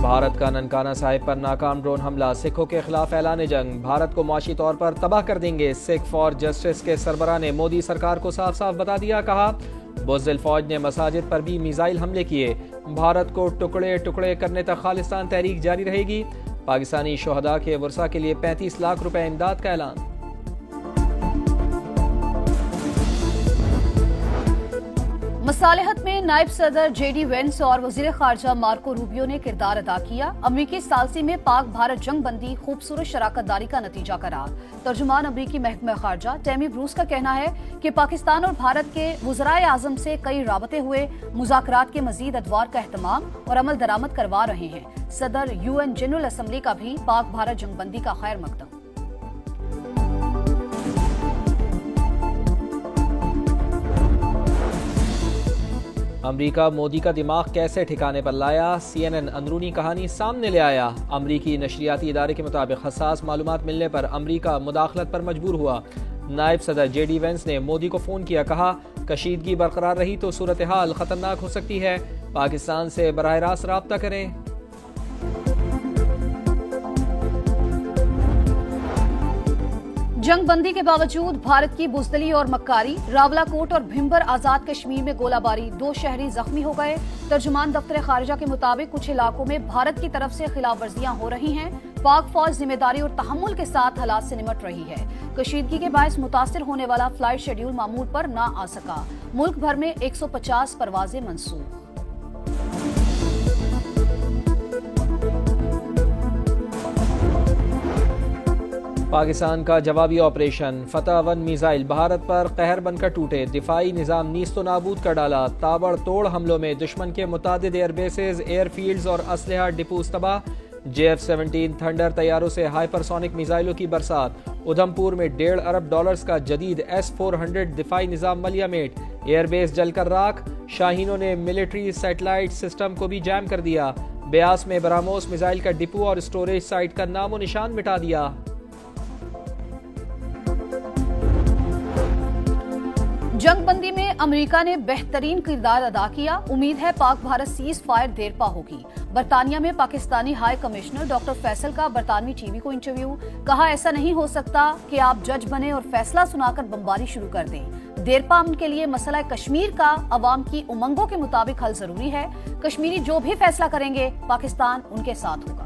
بھارت کا ننکانہ صاحب پر ناکام ڈرون حملہ، سکھوں کے خلاف اعلان جنگ، بھارت کو معاشی طور پر تباہ کر دیں گے۔ سکھ فار جسٹس کے سربراہ نے مودی سرکار کو صاف صاف بتا دیا، کہا بزدل فوج نے مساجد پر بھی میزائل حملے کیے، بھارت کو ٹکڑے ٹکڑے کرنے تک خالصتان تحریک جاری رہے گی۔ پاکستانی شہداء کے ورثاء کے لیے 35 لاکھ روپے امداد کا اعلان۔ مصالحت میں نائب صدر جے ڈی وینس اور وزیر خارجہ مارکو روبیو نے کردار ادا کیا۔ امریکی ثالثی میں پاک بھارت جنگ بندی خوبصورت شراکت داری کا نتیجہ قرار۔ ترجمان امریکی محکمہ خارجہ ٹیمی بروس کا کہنا ہے کہ پاکستان اور بھارت کے وزرائے اعظم سے کئی رابطے ہوئے، مذاکرات کے مزید ادوار کا اہتمام اور عمل درآمد کروا رہے ہیں۔ صدر UN جنرل اسمبلی کا بھی پاک بھارت جنگ بندی کا خیر مقدم۔ امریکہ مودی کا دماغ کیسے ٹھکانے پر لایا، CNN اندرونی کہانی سامنے لے آیا۔ امریکی نشریاتی ادارے کے مطابق حساس معلومات ملنے پر امریکہ مداخلت پر مجبور ہوا۔ نائب صدر جے ڈی وینس نے مودی کو فون کیا، کہا کشیدگی برقرار رہی تو صورتحال خطرناک ہو سکتی ہے، پاکستان سے براہ راست رابطہ کریں۔ جنگ بندی کے باوجود بھارت کی بزدلی اور مکاری، راولا کوٹ اور بھمبر آزاد کشمیر میں گولہ باری، 2 شہری زخمی ہو گئے۔ ترجمان دفتر خارجہ کے مطابق کچھ علاقوں میں بھارت کی طرف سے خلاف ورزیاں ہو رہی ہیں۔ پاک فوج ذمہ داری اور تحمل کے ساتھ حالات سے نمٹ رہی ہے۔ کشیدگی کے باعث متاثر ہونے والا فلائٹ شیڈول معمول پر نہ آ سکا۔ ملک بھر میں 150 پروازیں منسوخ۔ پاکستان کا جوابی آپریشن، فتح 1 میزائل بھارت پر قہر بن کر ٹوٹے، دفاعی نظام نیست و نابود کر ڈالا۔ تابڑ توڑ حملوں میں دشمن کے متعدد ایئر بیسز، ایئر فیلڈز اور اسلحہ ڈپوز تباہ۔ JF-17 تھنڈر طیاروں سے ہائپر سونک میزائلوں کی برسات۔ ادھم پور میں $1.5 ارب کا جدید S-400 دفاعی نظام ملیہ میٹ، ایئر بیس جل کر راکھ۔ شاہینوں نے ملٹری سیٹلائٹ سسٹم کو بھی جام کر دیا۔ بیاس میں براموس میزائل کا ڈپو اور اسٹوریج سائٹ کا نام و نشان مٹا دیا۔ جنگ بندی میں امریکہ نے بہترین کردار ادا کیا، امید ہے پاک بھارت سیز فائر دیر پا ہوگی۔ برطانیہ میں Pakistani high commissioner doctor Faisal کا برطانوی ٹی وی کو انٹرویو، کہا ایسا نہیں ہو سکتا کہ آپ جج بنے اور فیصلہ سنا کر بمباری شروع کر دیں۔ دیرپا امن کے لیے مسئلہ کشمیر کا عوام کی امنگوں کے مطابق حل ضروری ہے، کشمیری جو بھی فیصلہ کریں گے پاکستان ان کے ساتھ ہوگا۔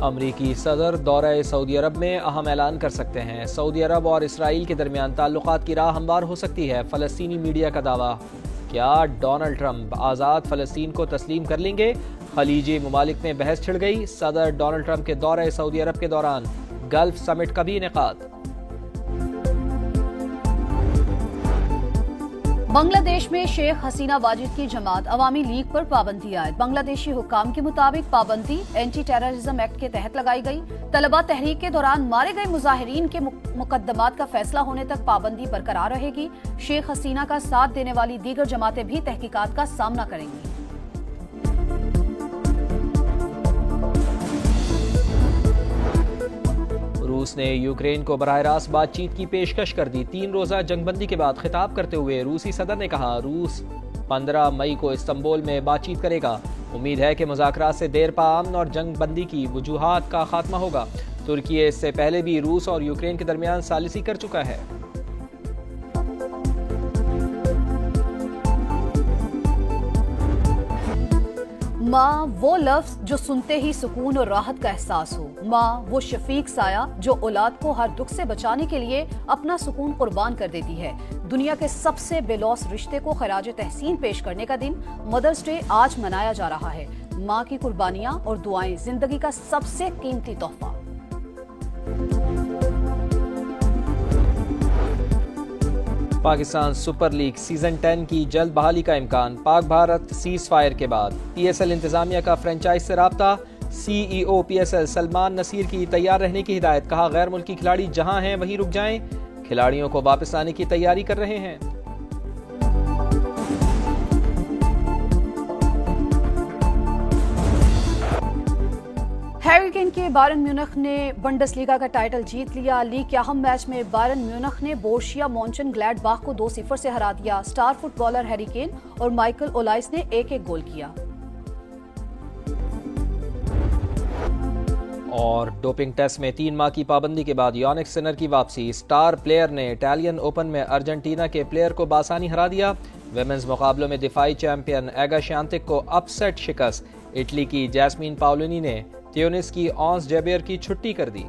امریکی صدر دورہ سعودی عرب میں اہم اعلان کر سکتے ہیں، سعودی عرب اور اسرائیل کے درمیان تعلقات کی راہ ہموار ہو سکتی ہے، فلسطینی میڈیا کا دعویٰ۔ کیا ڈونلڈ ٹرمپ آزاد فلسطین کو تسلیم کر لیں گے؟ خلیجی ممالک میں بحث چھڑ گئی، صدر ڈونلڈ ٹرمپ کے دورہ سعودی عرب کے دوران گلف سمٹ کا بھی انعقاد۔ بنگلہ دیش میں شیخ حسینہ واجد کی جماعت عوامی لیگ پر پابندی عائد، بنگلہ دیشی حکام کے مطابق پابندی اینٹی ٹیررزم ایکٹ کے تحت لگائی گئی۔ طلبہ تحریک کے دوران مارے گئے مظاہرین کے مقدمات کا فیصلہ ہونے تک پابندی برقرار رہے گی۔ شیخ حسینہ کا ساتھ دینے والی دیگر جماعتیں بھی تحقیقات کا سامنا کریں گی۔ روس نے یوکرین کو براہ راست بات چیت کی پیشکش کر دی۔ 3 روزہ جنگ بندی کے بعد خطاب کرتے ہوئے روسی صدر نے کہا روس 15 مئی کو استنبول میں بات چیت کرے گا، امید ہے کہ مذاکرات سے دیر پا امن اور جنگ بندی کی وجوہات کا خاتمہ ہوگا۔ ترکی اس سے پہلے بھی روس اور یوکرین کے درمیان ثالثی کر چکا ہے۔ ماں وہ لفظ جو سنتے ہی سکون اور راحت کا احساس ہو، ماں وہ شفیق سایہ جو اولاد کو ہر دکھ سے بچانے کے لیے اپنا سکون قربان کر دیتی ہے۔ دنیا کے سب سے بے لوث رشتے کو خراج تحسین پیش کرنے کا دن مدرس ڈے آج منایا جا رہا ہے۔ ماں کی قربانیاں اور دعائیں زندگی کا سب سے قیمتی تحفہ۔ پاکستان سپر لیگ سیزن 10 کی جلد بحالی کا امکان، پاک بھارت سیز فائر کے بعد۔ PSL انتظامیہ کا فرنچائز سے رابطہ، CEO PSL سلمان نصیر کی تیار رہنے کی ہدایت، کہا غیر ملکی کھلاڑی جہاں ہیں وہیں رک جائیں، کھلاڑیوں کو واپس آنے کی تیاری کر رہے ہیں۔ ہیری کین کے بائرن میونخ نے بنڈسلیگا کا ٹائٹل جیت لیا۔ لیگ کے اہم میچ میں بائرن میونخ نے بورشیا مونچن گلیڈ باخ کو 2-0 سے ہرا دیا۔ Star footballer Harry Kane اور مائیکل اولائس نے ایک ایک گول کیا۔ اور ڈوپنگ ٹیسٹ میں 3 ماہ کی پابندی کے بعد یانک سنر کی واپسی۔ سٹار پلیئر نے اٹالین اوپن میں ارجنٹینا کے پلیئر کو بآسانی ہرا دیا۔ ویمنز مقابلوں میں دفاعی چیمپئن ایگا شیانتک کو اپ سیٹ شکست۔ اٹلی کی جیسمین پاولینی نے تیونس کی اونس جیبیر کی چھٹی کر دی۔